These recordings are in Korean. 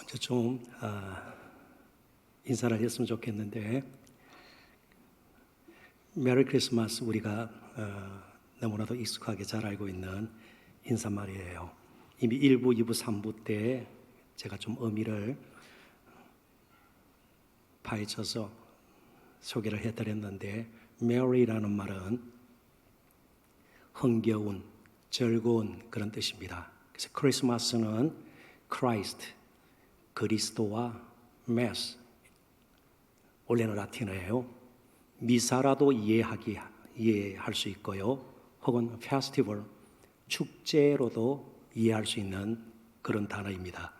먼저 좀 인사를 했으면 좋겠는데, 메리 크리스마스 우리가 너무나도 익숙하게 잘 알고 있는 인사말이에요. 이미 1부, 2부, 3부 때 제가 좀 의미를 파헤쳐서 소개를 해드렸는데, 메리라는 말은 흥겨운, 즐거운 그런 뜻입니다. 그래서 크리스마스는 크라이스트, 그리스도와 메스, 원래는 라틴어예요. 미사라도 이해할 수 있고요. 혹은 페스티벌, 축제로도 이해할 수 있는 그런 단어입니다.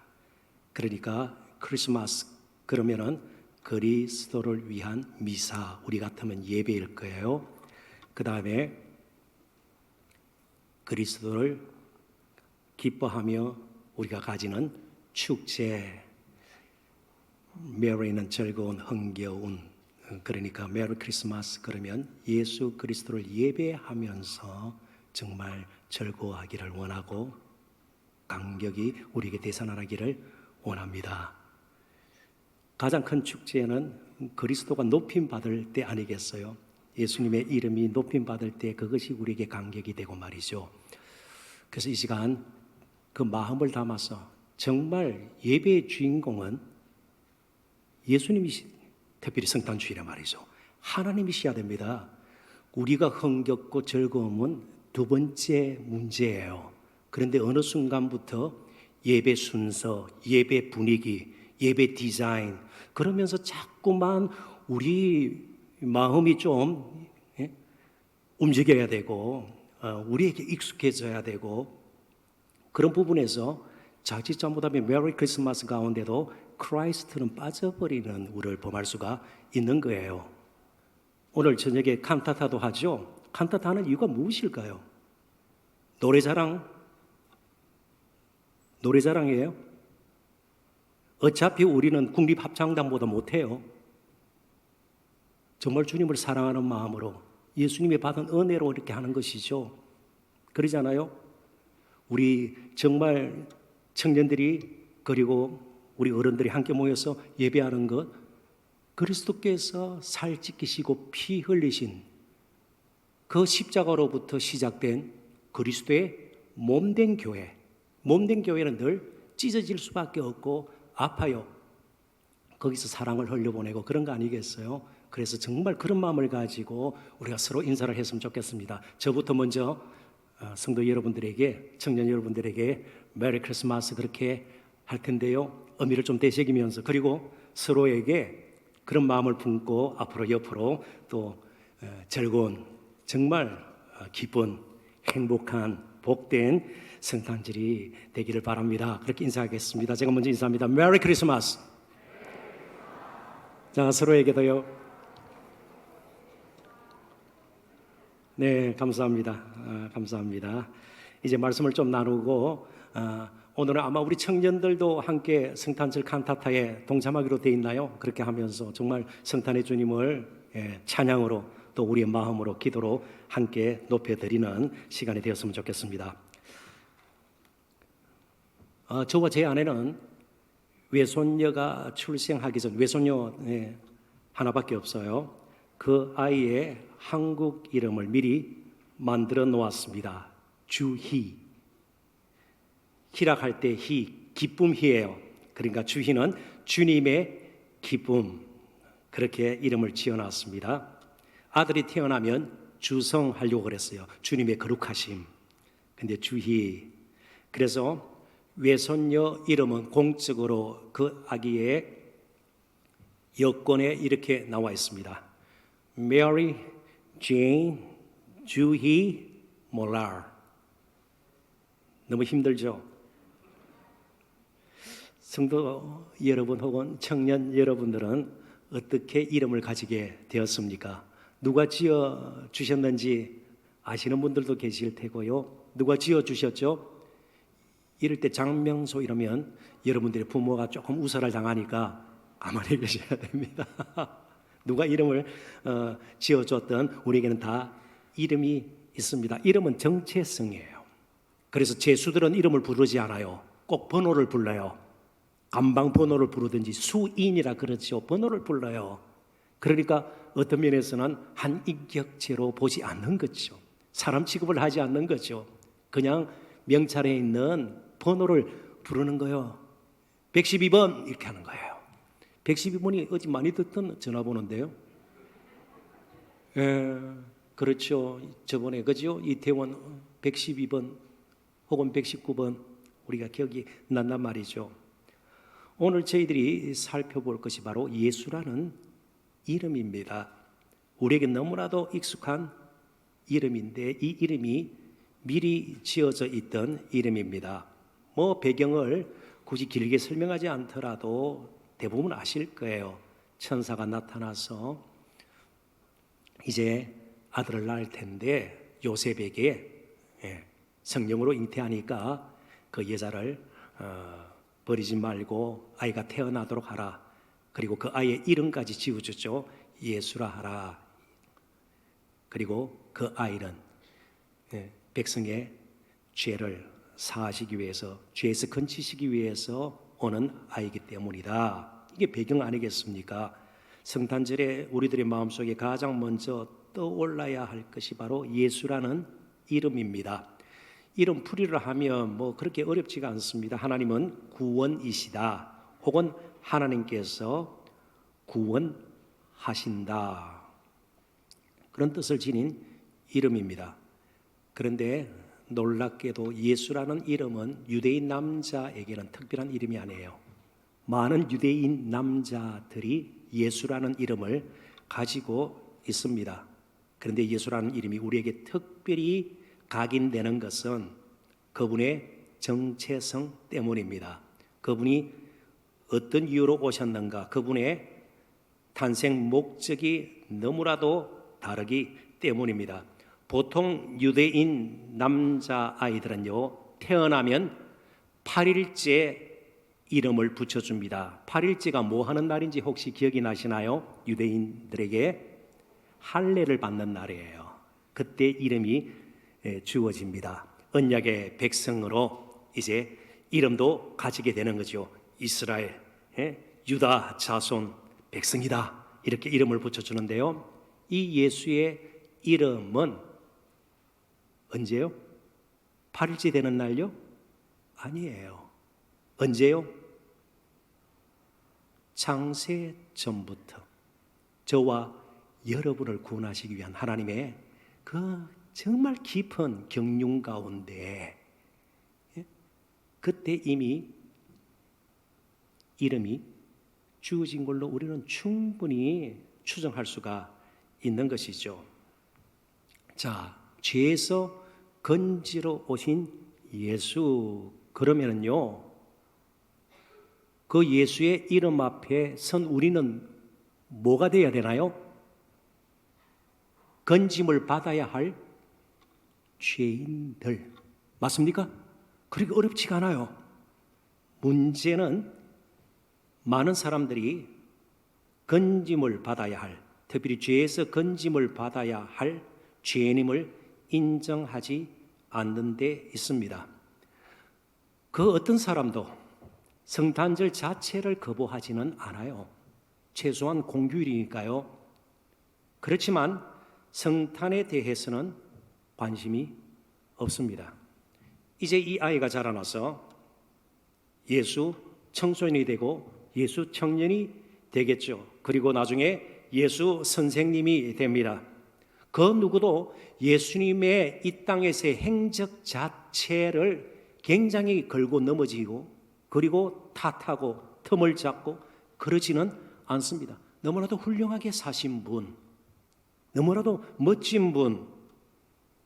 그러니까 크리스마스 그러면은 그리스도를 위한 미사, 우리 같으면 예배일 거예요. 그 다음에 그리스도를 기뻐하며 우리가 가지는 축제, 메리는 즐거운, 흥겨운, 그러니까 메리 크리스마스 그러면 예수 그리스도를 예배하면서 정말 즐거워하기를 원하고 감격이 우리에게 되살아나기를 원합니다. 가장 큰 축제는 그리스도가 높임받을 때 아니겠어요? 예수님의 이름이 높임받을 때 그것이 우리에게 감격이 되고 말이죠. 그래서 이 시간 그 마음을 담아서 정말 예배의 주인공은 예수님이시, 특별히 성탄 주일에 말이죠. 하나님이셔야 됩니다. 우리가 흥겹고 즐거움은 두 번째 문제예요. 그런데 어느 순간부터 예배 순서, 예배 분위기, 예배 디자인 그러면서 자꾸만 우리 마음이 좀 움직여야 되고 우리에게 익숙해져야 되고 그런 부분에서 자칫 잘못하면 메리 크리스마스 가운데도 크라이스트는 빠져버리는 우리를 범할 수가 있는 거예요. 오늘 저녁에 칸타타도 하죠. 칸타타 하는 이유가 무엇일까요? 노래자랑이에요. 어차피 우리는 국립합창단보다 못해요. 정말 주님을 사랑하는 마음으로 예수님이 받은 은혜로 이렇게 하는 것이죠. 그러잖아요. 우리 정말 청년들이 그리고 우리 어른들이 함께 모여서 예배하는 것, 그리스도께서 살 찢기시고 피 흘리신 그 십자가로부터 시작된 그리스도의 몸된 교회, 몸된 교회는 늘 찢어질 수밖에 없고 아파요. 거기서 사랑을 흘려보내고 그런 거 아니겠어요? 그래서 정말 그런 마음을 가지고 우리가 서로 인사를 했으면 좋겠습니다. 저부터 먼저 성도 여러분들에게, 청년 여러분들에게 메리 크리스마스 그렇게 할 텐데요. 의미를 좀 되새기면서 그리고 서로에게 그런 마음을 품고 앞으로 옆으로 또 즐거운 정말 기쁜 행복한 복된 성탄절이 되기를 바랍니다. 그렇게 인사하겠습니다. 제가 먼저 인사합니다. 메리 크리스마스. 자, 서로에게도요. 네, 감사합니다. 감사합니다. 이제 말씀을 좀 나누고 오늘은 아마 우리 청년들도 함께 성탄절 칸타타에 동참하기로 되어 있나요? 그렇게 하면서 정말 성탄의 주님을 찬양으로 또 우리의 마음으로 기도로 함께 높여드리는 시간이 되었으면 좋겠습니다. 저와 제 아내는 외손녀가 출생하기 전 외손녀 하나밖에 없어요. 그 아이의 한국 이름을 미리 만들어 놓았습니다. 주희. 희락할 때 희, 기쁨 희예요. 그러니까 주희는 주님의 기쁨, 그렇게 이름을 지어놨습니다. 아들이 태어나면 주성하려고 그랬어요. 주님의 거룩하심. 근데 주희. 그래서 외손녀 이름은 공적으로 그 아기의 여권에 이렇게 나와 있습니다. Mary Jane 주희 몰랄. 너무 힘들죠? 성도 여러분 혹은 청년 여러분들은 어떻게 이름을 가지게 되었습니까? 누가 지어 주셨는지 아시는 분들도 계실 테고요. 누가 지어 주셨죠? 이럴 때 장명소 이러면 여러분들의 부모가 조금 우설을 당하니까 가만히 계셔야 됩니다. 누가 이름을 지어줬던 우리에게는 다 이름이 있습니다. 이름은 정체성이에요. 그래서 제수들은 이름을 부르지 않아요. 꼭 번호를 불러요. 감방 번호를 부르든지 수인이라 그렇죠. 번호를 불러요. 그러니까 어떤 면에서는 한 인격체로 보지 않는 거죠. 사람 취급을 하지 않는 거죠. 그냥 명찰에 있는 번호를 부르는 거예요. 112번 이렇게 하는 거예요. 112번이 어제 많이 듣던 전화번호인데요. 그렇죠. 저번에 그죠? 이태원 112번 혹은 119번 우리가 기억이 난단 말이죠. 오늘 저희들이 살펴볼 것이 바로 예수라는 이름입니다. 우리에게 너무나도 익숙한 이름인데 이 이름이 미리 지어져 있던 이름입니다. 뭐 배경을 굳이 길게 설명하지 않더라도 대부분 아실 거예요. 천사가 나타나서 이제 아들을 낳을 텐데 요셉에게 성령으로 잉태하니까 그 여자를 버리지 말고 아이가 태어나도록 하라. 그리고 그 아이의 이름까지 지어줬죠. 예수라 하라. 그리고 그 아이는 백성의 죄를 사하시기 위해서, 죄에서 건지시기 위해서 오는 아이기 때문이다. 이게 배경 아니겠습니까? 성탄절에 우리들의 마음속에 가장 먼저 떠올라야 할 것이 바로 예수라는 이름입니다. 이름 풀이를 하면 뭐 그렇게 어렵지가 않습니다. 하나님은 구원이시다. 혹은 하나님께서 구원하신다. 그런 뜻을 지닌 이름입니다. 그런데 놀랍게도 예수라는 이름은 유대인 남자에게는 특별한 이름이 아니에요. 많은 유대인 남자들이 예수라는 이름을 가지고 있습니다. 그런데 예수라는 이름이 우리에게 특별히 각인되는 것은 그분의 정체성 때문입니다. 그분이 어떤 이유로 오셨는가, 그분의 탄생 목적이 너무나도 다르기 때문입니다. 보통 유대인 남자아이들은요, 태어나면 8일째 이름을 붙여줍니다. 8일째가 뭐 하는 날인지 혹시 기억이 나시나요? 유대인들에게 할례를 받는 날이에요. 그때 이름이 주어집니다. 언약의 백성으로 이제 이름도 가지게 되는 거죠. 이스라엘, 유다 자손 백성이다. 이렇게 이름을 붙여주는데요. 이 예수의 이름은 언제요? 8일째 되는 날요? 아니에요. 언제요? 창세 전부터 저와 여러분을 구원하시기 위한 하나님의 그 정말 깊은 경륜 가운데 그때 이미 이름이 주어진 걸로 우리는 충분히 추정할 수가 있는 것이죠. 자, 죄에서 건지러 오신 예수, 그러면은요, 그 예수의 이름 앞에 선 우리는 뭐가 되어야 되나요? 건짐을 받아야 할 죄인들. 맞습니까? 그렇게 어렵지가 않아요. 문제는 많은 사람들이 건짐을 받아야 할, 특별히 죄에서 건짐을 받아야 할 죄인임을 인정하지 않는 데 있습니다. 그 어떤 사람도 성탄절 자체를 거부하지는 않아요. 최소한 공휴일이니까요. 그렇지만 성탄에 대해서는 관심이 없습니다. 이제 이 아이가 자라나서 예수 청소년이 되고 예수 청년이 되겠죠. 그리고 나중에 예수 선생님이 됩니다. 그 누구도 예수님의 이 땅에서의 행적 자체를 굉장히 걸고 넘어지고 그리고 탓하고 틈을 잡고 그러지는 않습니다. 너무나도 훌륭하게 사신 분, 너무나도 멋진 분,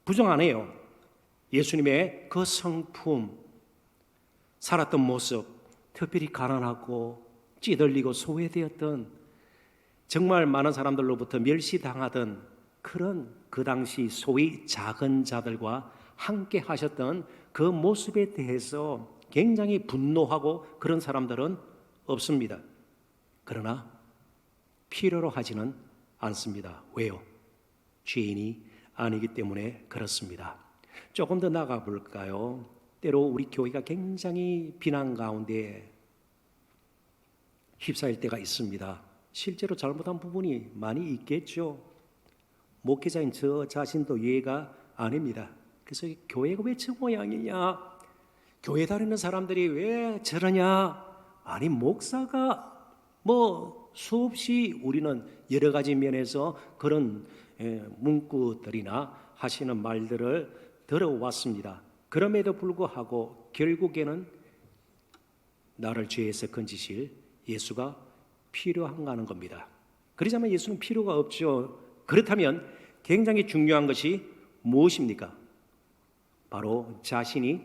부정 안 해요. 예수님의 그 성품, 살았던 모습, 특별히 가난하고 찌들리고 소외되었던, 정말 많은 사람들로부터 멸시당하던 그런 그 당시 소위 작은 자들과 함께 하셨던 그 모습에 대해서 굉장히 분노하고 그런 사람들은 없습니다. 그러나 필요로 하지는 않습니다. 왜요? 죄인이 아니기 때문에 그렇습니다. 조금 더 나가 볼까요? 때로 우리 교회가 굉장히 비난 가운데 휩싸일 때가 있습니다. 실제로 잘못한 부분이 많이 있겠죠. 목회자인 저 자신도 예가 아닙니다. 그래서 교회가 왜 저 모양이냐? 교회 다니는 사람들이 왜 저러냐? 아니, 목사가 뭐 수없이 우리는 여러 가지 면에서 그런 문구들이나 하시는 말들을 들어왔습니다. 그럼에도 불구하고 결국에는 나를 죄에서 건지실 예수가 필요한가 하는 겁니다. 그러자면 예수는 필요가 없죠. 그렇다면 굉장히 중요한 것이 무엇입니까? 바로 자신이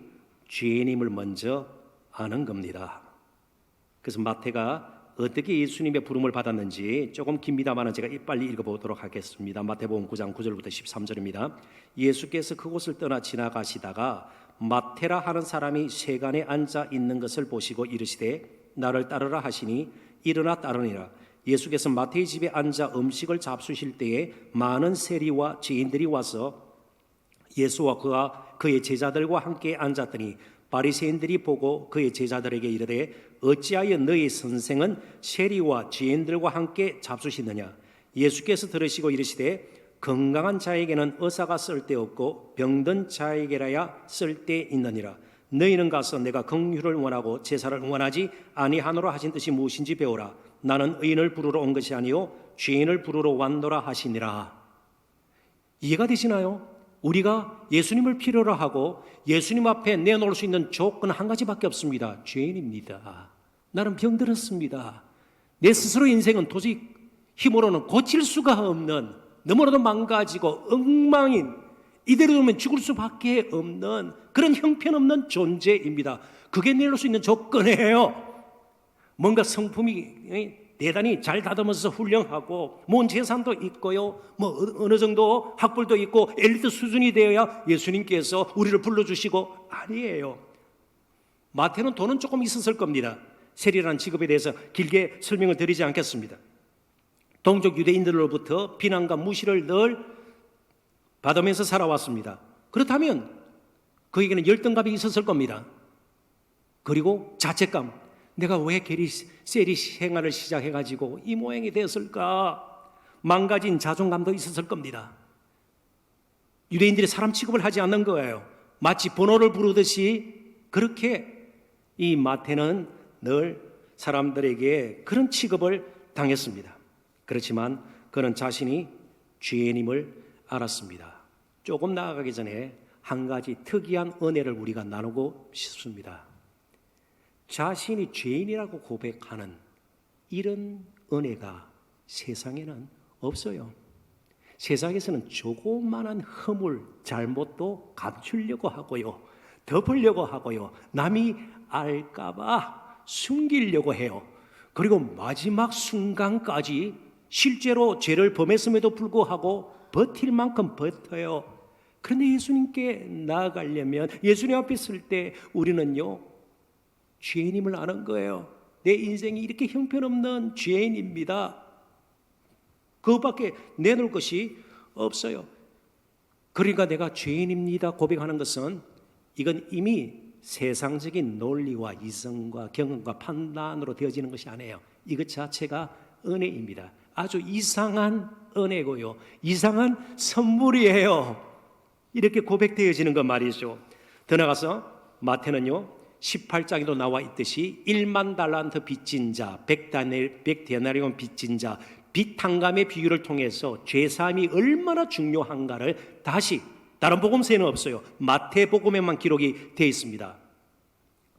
죄인임을 먼저 아는 겁니다. 그래서 마태가 어떻게 예수님의 부름을 받았는지 조금 깁니다만 제가 빨리 읽어보도록 하겠습니다. 마태복음 9장 9절부터 13절입니다. 예수께서 그곳을 떠나 지나가시다가 마태라 하는 사람이 세간에 앉아 있는 것을 보시고 이르시되 나를 따르라 하시니 일어나 따르니라. 예수께서 마태의 집에 앉아 음식을 잡수실 때에 많은 세리와 죄인들이 와서 예수와 그의 제자들과 함께 앉았더니 바리새인들이 보고 그의 제자들에게 이르되 어찌하여 너희 선생은 세리와 죄인들과 함께 잡수시느냐? 예수께서 들으시고 이르시되 건강한 자에게는 의사가 쓸데없고 병든 자에게라야 쓸데있느니라. 너희는 가서 내가 긍휼을 원하고 제사를 원하지 아니하노라 하신 뜻이 무엇인지 배우라. 나는 의인을 부르러 온 것이 아니요 죄인을 부르러 왔노라 하시니라. 이해가 되시나요? 우리가 예수님을 필요로 하고 예수님 앞에 내놓을 수 있는 조건 한 가지밖에 없습니다. 죄인입니다. 나는 병들었습니다. 내 스스로 인생은 도저히 힘으로는 고칠 수가 없는, 너무나도 망가지고 엉망인, 이대로 두면 죽을 수밖에 없는 그런 형편없는 존재입니다. 그게 내놓을 수 있는 조건이에요. 뭔가 성품이 대단히 잘 다듬어서 훌륭하고 뭔 재산도 있고요, 뭐 어느 정도 학벌도 있고 엘리트 수준이 되어야 예수님께서 우리를 불러주시고, 아니에요. 마태는 돈은 조금 있었을 겁니다. 세리라는 직업에 대해서 길게 설명을 드리지 않겠습니다. 동족 유대인들로부터 비난과 무시를 늘 받으면서 살아왔습니다. 그렇다면 그에게는 열등감이 있었을 겁니다. 그리고 자책감, 내가 왜 세리 생활을 시작해가지고 이 모양이 되었을까? 망가진 자존감도 있었을 겁니다. 유대인들이 사람 취급을 하지 않는 거예요. 마치 번호를 부르듯이 그렇게 이 마태는 늘 사람들에게 그런 취급을 당했습니다. 그렇지만 그는 자신이 죄인임을 알았습니다. 조금 나아가기 전에 한 가지 특이한 은혜를 우리가 나누고 싶습니다. 자신이 죄인이라고 고백하는 이런 은혜가 세상에는 없어요. 세상에서는 조그만한 허물, 잘못도 감추려고 하고요, 덮으려고 하고요, 남이 알까봐 숨기려고 해요. 그리고 마지막 순간까지 실제로 죄를 범했음에도 불구하고 버틸 만큼 버텨요. 그런데 예수님께 나아가려면, 예수님 앞에 설 때 우리는요 죄인임을 아는 거예요. 내 인생이 이렇게 형편없는 죄인입니다. 그것밖에 내놓을 것이 없어요. 그러니까 내가 죄인입니다 고백하는 것은, 이건 이미 세상적인 논리와 이성과 경험과 판단으로 되어지는 것이 아니에요. 이것 자체가 은혜입니다. 아주 이상한 은혜고요, 이상한 선물이에요. 이렇게 고백되어지는 것 말이죠. 더 나가서 마태는요 18장에도 나와 있듯이 1만 달란트 빚진 자, 100데나리온 빚진 자, 빚 탕감의 비유를 통해서 죄사함이 얼마나 중요한가를 다시, 다른 복음서에는 없어요, 마태복음에만 기록이 되어 있습니다.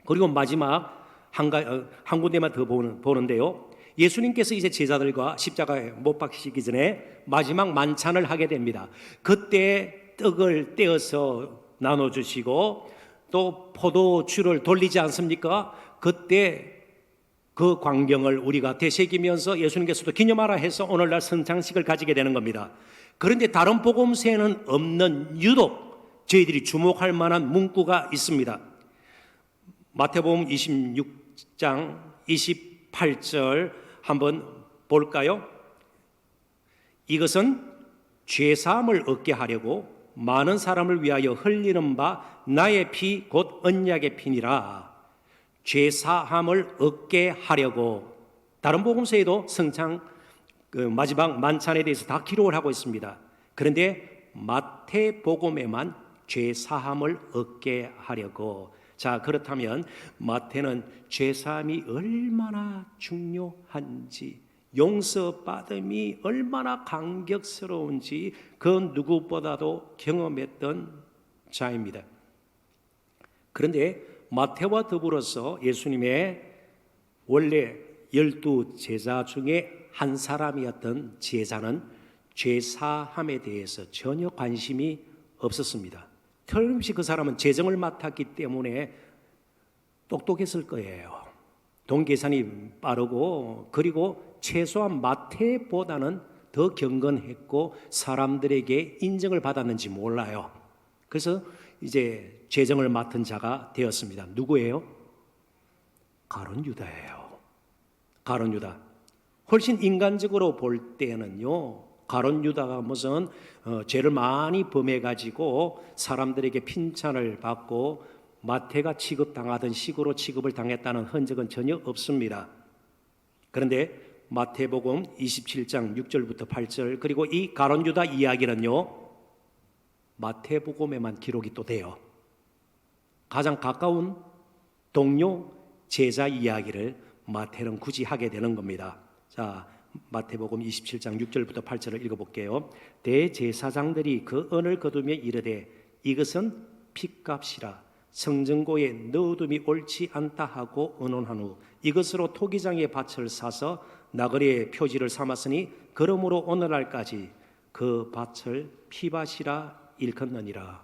그리고 마지막 한 군데만 더 보는데요, 예수님께서 이제 제자들과 십자가에 못 박히시기 전에 마지막 만찬을 하게 됩니다. 그때 떡을 떼어서 나눠주시고 또 포도주를 돌리지 않습니까? 그때 그 광경을 우리가 되새기면서 예수님께서도 기념하라 해서 오늘날 성찬식을 가지게 되는 겁니다. 그런데 다른 복음서에는 없는 유독 저희들이 주목할 만한 문구가 있습니다. 마태복음 26장 28절 한번 볼까요? 이것은 죄사함을 얻게 하려고 많은 사람을 위하여 흘리는 바 나의 피 곧 언약의 피니라. 죄사함을 얻게 하려고, 다른 복음서에도 성찬 마지막 만찬에 대해서 다 기록을 하고 있습니다. 그런데 마태복음에만 죄 사함을 얻게 하려고. 자, 그렇다면 마태는 죄 사함이 얼마나 중요한지, 용서받음이 얼마나 감격스러운지 그 누구보다도 경험했던 자입니다. 그런데 마태와 더불어서 예수님의 원래 12 제자 중에 한 사람이었던 제자는 죄사함에 대해서 전혀 관심이 없었습니다. 틀림없이 그 사람은 재정을 맡았기 때문에 똑똑했을 거예요. 돈 계산이 빠르고, 그리고 최소한 마태보다는 더 경건했고 사람들에게 인정을 받았는지 몰라요. 그래서 이제 재정을 맡은 자가 되었습니다. 누구예요? 가룟 유다예요. 가룟 유다. 훨씬 인간적으로 볼 때는요, 가룟 유다가 무슨 죄를 많이 범해가지고 사람들에게 핀찬을 받고 마태가 취급당하던 식으로 취급을 당했다는 흔적은 전혀 없습니다. 그런데 마태복음 27장 6절부터 8절, 그리고 이 가룟 유다 이야기는요, 마태복음에만 기록이 또 돼요. 가장 가까운 동료 제자 이야기를 마태는 굳이 하게 되는 겁니다. 자, 마태복음 27장 6절부터 8절을 읽어볼게요. 대제사장들이 그 언을 거두며 이르되 이것은 핏값이라 성전고에 넣어둠이 옳지 않다 하고 언론한 후 이것으로 토기장의 밭을 사서 나그네의 표지를 삼았으니 그러므로 오늘날까지 그 밭을 피밭이라 일컫느니라.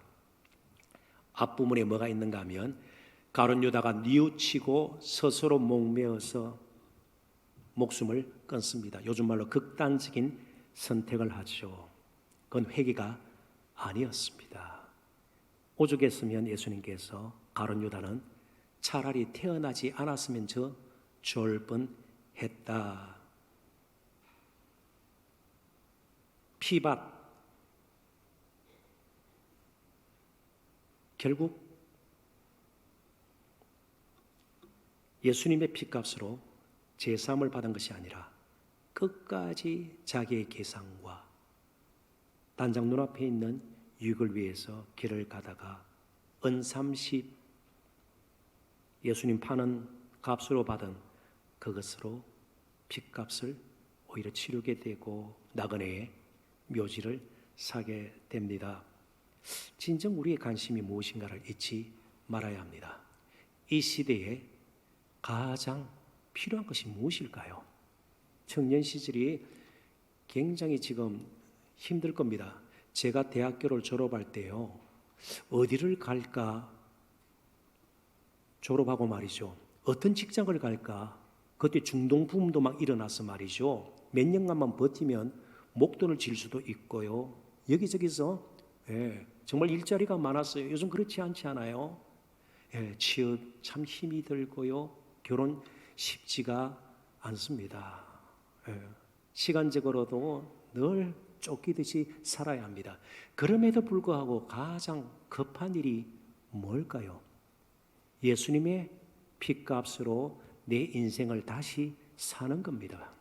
앞부분에 뭐가 있는가 하면 가룟 유다가 뉘우치고 스스로 목매어서 목숨을 끊습니다. 요즘 말로 극단적인 선택을 하죠. 그건 회개가 아니었습니다. 오죽했으면 예수님께서 가룟 유다는 차라리 태어나지 않았으면 저 좋을 뻔했다. 피밭, 결국 예수님의 피값으로 제사함을 받은 것이 아니라 끝까지 자기의 계산과 단장 눈앞에 있는 유익을 위해서 길을 가다가 은30 예수님 파는 값으로 받은 그것으로 핏값을 오히려 치르게 되고 나그네의 묘지를 사게 됩니다. 진정 우리의 관심이 무엇인가를 잊지 말아야 합니다. 이 시대에 가장 필요한 것이 무엇일까요? 청년 시절이 굉장히 지금 힘들 겁니다. 제가 대학교를 졸업할 때요, 어디를 갈까 졸업하고 말이죠, 어떤 직장을 갈까, 그때 중동붐도 막 일어나서 말이죠, 몇 년간만 버티면 목돈을 질 수도 있고요, 여기저기서 정말 일자리가 많았어요. 요즘 그렇지 않지 않아요? 취업 참 힘이 들고요, 결혼 쉽지가 않습니다. 시간적으로도 늘 쫓기듯이 살아야 합니다. 그럼에도 불구하고 가장 급한 일이 뭘까요? 예수님의 핏값으로 내 인생을 다시 사는 겁니다.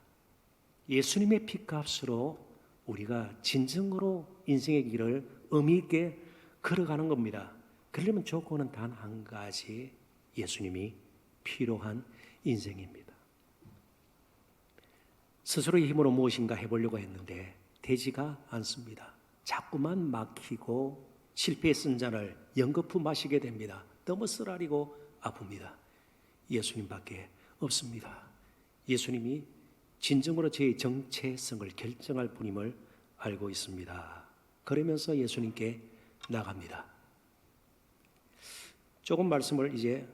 예수님의 핏값으로 우리가 진정으로 인생의 길을 의미 있게 걸어가는 겁니다. 그러려면 조건은 단 한 가지, 예수님이 필요한 인생입니다. 스스로의 힘으로 무엇인가 해보려고 했는데 되지가 않습니다. 자꾸만 막히고 실패의 쓴잔을 연거푸 마시게 됩니다. 너무 쓰라리고 아픕니다. 예수님밖에 없습니다. 예수님이 진정으로 제 정체성을 결정할 분임을 알고 있습니다. 그러면서 예수님께 나갑니다. 조금 말씀을 이제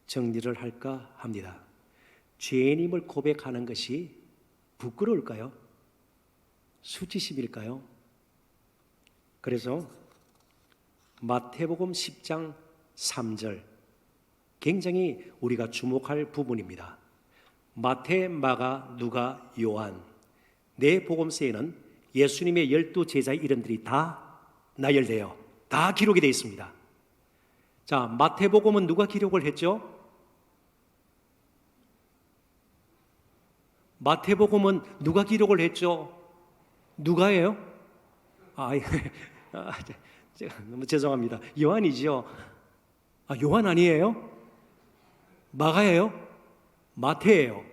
정리를 할까 합니다. 죄인임을 고백하는 것이 부끄러울까요? 수치심일까요? 그래서 마태복음 10장 3절, 굉장히 우리가 주목할 부분입니다. 마태, 마가, 누가, 요한 네 복음서에는 예수님의 12 제자의 이름들이 다 나열되어 다 기록이 되어 있습니다. 자, 마태복음은 누가 기록을 했죠? 마태복음은 누가 기록을 했죠? 누가예요? 아, 예. 너무 죄송합니다. 요한이죠. 요한 아니에요? 마가예요? 마태예요.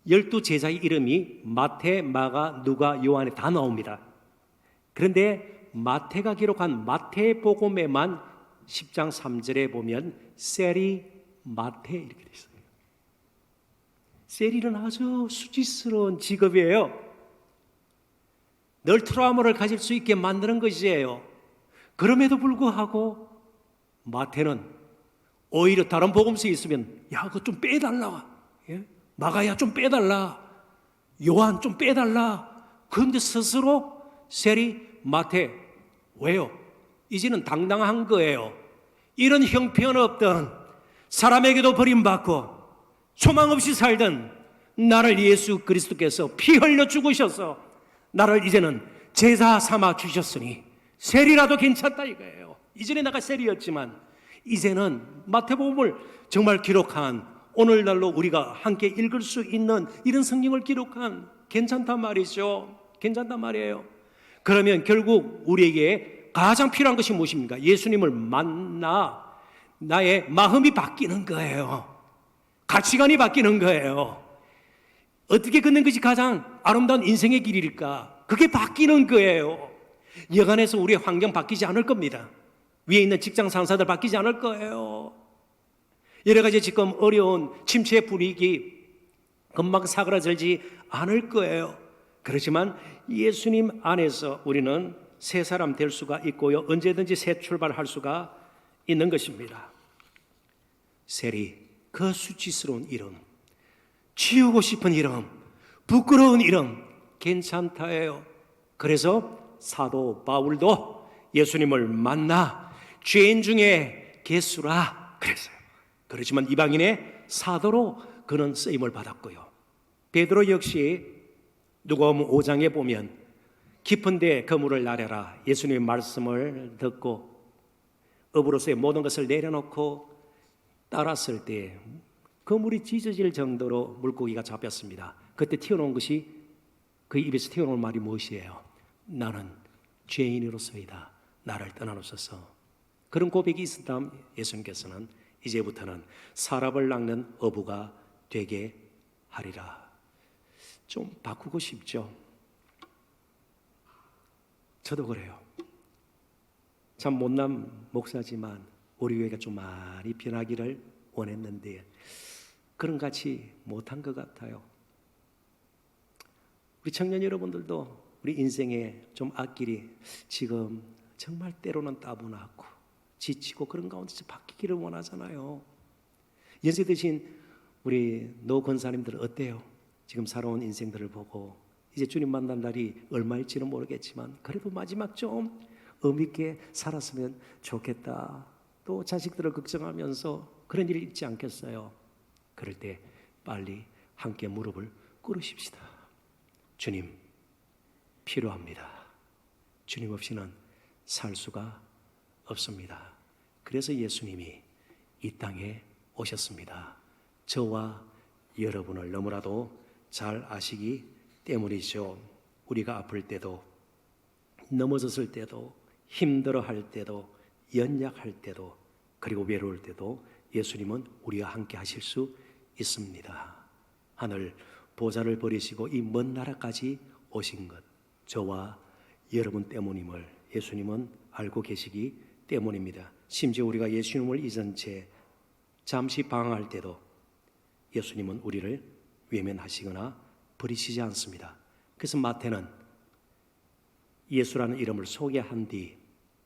12제자의 이름이 마태, 마가, 누가, 요한에 다 나옵니다. 그런데 마태가 기록한 마태복음에만 10장 3절에 보면 세리 마태 이렇게 돼 있어요. 세리는 아주 수치스러운 직업이에요. 늘 트라우마를 가질 수 있게 만드는 것이에요. 그럼에도 불구하고 마태는 오히려 다른 복음서에 있으면 야 그거 좀 빼달라, 예? 마가야 좀 빼달라, 요한 좀 빼달라. 그런데 스스로 세리 마태 왜요? 이제는 당당한 거예요. 이런 형편없던 사람에게도 버림받고 소망 없이 살던 나를 예수 그리스도께서 피 흘려 죽으셔서 나를 이제는 제자 삼아 주셨으니 세리라도 괜찮다 이거예요. 이전에 내가 세리였지만 이제는 마태복음을 정말 기록한, 오늘날로 우리가 함께 읽을 수 있는 이런 성경을 기록한, 괜찮단 말이죠. 괜찮단 말이에요. 그러면 결국 우리에게 가장 필요한 것이 무엇입니까? 예수님을 만나 나의 마음이 바뀌는 거예요. 가치관이 바뀌는 거예요. 어떻게 걷는 것이 가장 아름다운 인생의 길일까? 그게 바뀌는 거예요. 여간해서 우리의 환경 바뀌지 않을 겁니다. 위에 있는 직장 상사들 바뀌지 않을 거예요. 여러 가지 지금 어려운 침체 분위기 금방 사그라들지 않을 거예요. 그렇지만 예수님 안에서 우리는 새 사람 될 수가 있고요, 언제든지 새 출발할 수가 있는 것입니다. 세리, 그 수치스러운 이름, 지우고 싶은 이름, 부끄러운 이름 괜찮다예요. 그래서 사도 바울도 예수님을 만나 죄인 중에 개수라 그랬어요. 그렇지만 이방인의 사도로 그는 쓰임을 받았고요. 베드로 역시 누가복음 5장에 보면 깊은데 그물을 나래라, 예수님의 말씀을 듣고 업으로서의 모든 것을 내려놓고 따랐을 때 그물이 찢어질 정도로 물고기가 잡혔습니다. 그때 튀어나온 것이, 그 입에서 튀어나온 말이 무엇이에요? 나는 죄인으로서이다, 나를 떠나놓으소서. 그런 고백이 있은 다음 예수님께서는 이제부터는 사람을 낚는 어부가 되게 하리라. 좀 바꾸고 싶죠? 저도 그래요. 참 못난 목사지만 우리 교회가 좀 많이 변하기를 원했는데 그런 같이 못한 것 같아요. 우리 청년 여러분들도 우리 인생에 좀 앞길이 지금 정말 때로는 따분하고 지치고 그런 가운데서 바뀌기를 원하잖아요. 연세 드신 우리 노 권사님들 어때요? 지금 살아온 인생들을 보고 이제 주님 만난 날이 얼마일지는 모르겠지만 그래도 마지막 좀 의미 있게 살았으면 좋겠다. 또 자식들을 걱정하면서 그런 일이 있지 않겠어요? 그럴 때 빨리 함께 무릎을 꿇으십시다. 주님 필요합니다. 주님 없이는 살 수가 없습니다. 그래서 예수님이 이 땅에 오셨습니다. 저와 여러분을 너무나도 잘 아시기 때문이죠. 우리가 아플 때도, 넘어졌을 때도, 힘들어할 때도, 연약할 때도, 그리고 외로울 때도 예수님은 우리와 함께 하실 수 있습니다. 하늘 보좌를 버리시고 이 먼 나라까지 오신 것, 저와 여러분 때문임을 예수님은 알고 계시기 때문입니다. 심지어 우리가 예수님을 잊은 채 잠시 방황할 때도 예수님은 우리를 외면하시거나 버리시지 않습니다. 그래서 마태는 예수라는 이름을 소개한 뒤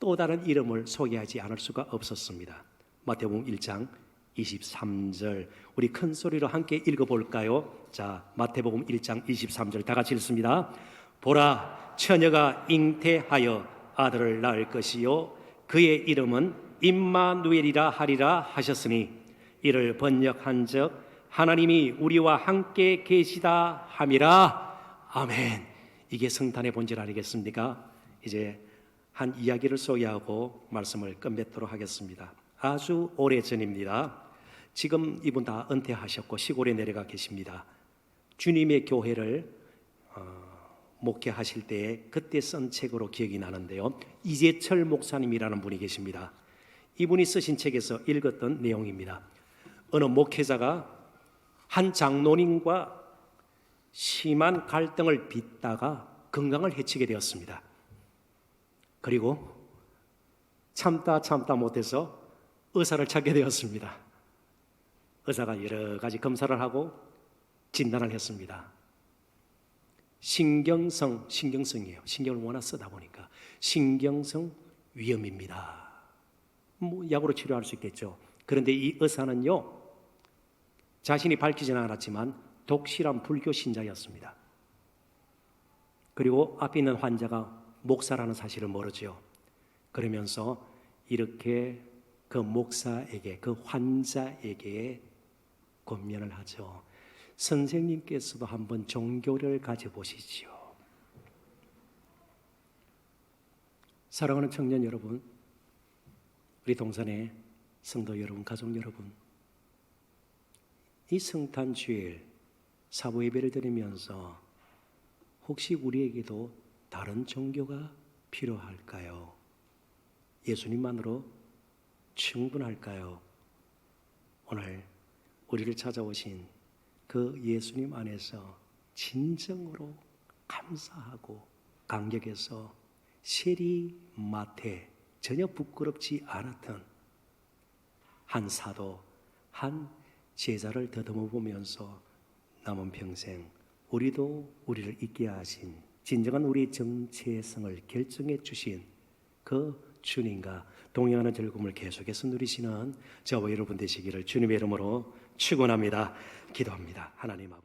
또 다른 이름을 소개하지 않을 수가 없었습니다. 마태복음 1장 23절 우리 큰 소리로 함께 읽어볼까요? 자, 마태복음 1장 23절 다 같이 읽습니다. 보라, 처녀가 잉태하여 아들을 낳을 것이요 그의 이름은 임마누엘이라 하리라 하셨으니 이를 번역한즉 하나님이 우리와 함께 계시다 함이라. 아멘. 이게 성탄의 본질 아니겠습니까? 이제 한 이야기를 소개하고 말씀을 끝맺도록 하겠습니다. 아주 오래전입니다. 지금 이분 다 은퇴하셨고 시골에 내려가 계십니다. 주님의 교회를 목회하실 때에 그때 쓴 책으로 기억이 나는데요. 이재철 목사님이라는 분이 계십니다. 이분이 쓰신 책에서 읽었던 내용입니다. 어느 목회자가 한 장로님과 심한 갈등을 빚다가 건강을 해치게 되었습니다. 그리고 참다 못해서 의사를 찾게 되었습니다. 의사가 여러 가지 검사를 하고 진단을 했습니다. 신경성이에요. 신경을 워낙 쓰다 보니까 신경성 위염입니다. 약으로 치료할 수 있겠죠. 그런데 이 의사는요, 자신이 밝히지는 않았지만 독실한 불교 신자였습니다. 그리고 앞에 있는 환자가 목사라는 사실을 모르죠. 그러면서 이렇게 그 목사에게, 그 환자에게 권면을 하죠. 선생님께서도 한번 종교를 가져보시지요. 사랑하는 청년 여러분, 우리 동산의 성도 여러분, 가족 여러분, 이 성탄 주일 사부 예배를 드리면서 혹시 우리에게도 다른 종교가 필요할까요? 예수님만으로 충분할까요? 오늘 우리를 찾아오신 그 예수님 안에서 진정으로 감사하고 감격해서 세리마태 전혀 부끄럽지 않았던 한 사도, 한 제자를 더듬어 보면서 남은 평생 우리도 우리를 있게 하신 진정한 우리의 정체성을 결정해 주신 그 주님과 동행하는 즐거움을 계속해서 누리시는 저와 여러분 되시기를 주님의 이름으로 축원합니다. 기도합니다. 하나님 아버지.